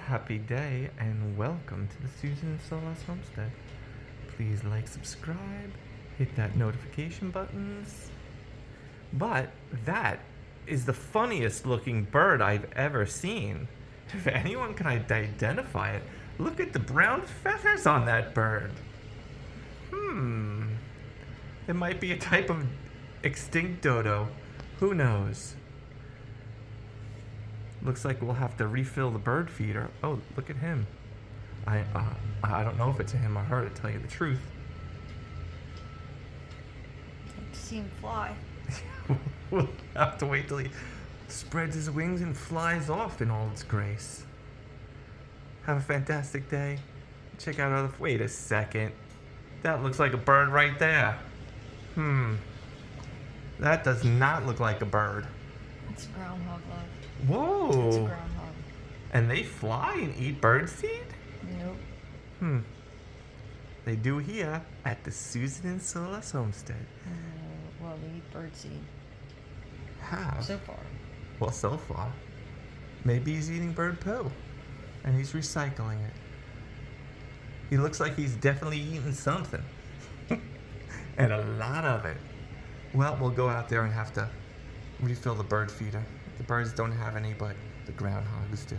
Happy day and welcome to the Susan&SoullasHomestead. Please like, subscribe, hit that notification buttons. But that is the funniest looking bird I've ever seen. If anyone can identify it, look at the brown feathers on that bird. It might be a type of extinct dodo. Who knows? Looks like we'll have to refill the bird feeder. Oh, look at him. I don't know if it's a him or her, to tell you the truth. I'd see him fly. We'll have to wait till he spreads his wings and flies off in all its grace. Have a fantastic day. Check out other... Wait a second. That looks like a bird right there. That does not look like a bird. It's a groundhog, love. Whoa. It's a groundhog. And they fly and eat bird seed? Nope. They do here at the Susan&SoullasHomestead. Well, we eat birdseed. How? So far. Well, so far. Maybe he's eating bird poo. And he's recycling it. He looks like he's definitely eating something. And a lot of it. Well, we'll go out there and have to refill the bird feeder. The birds don't have any, but the groundhogs do.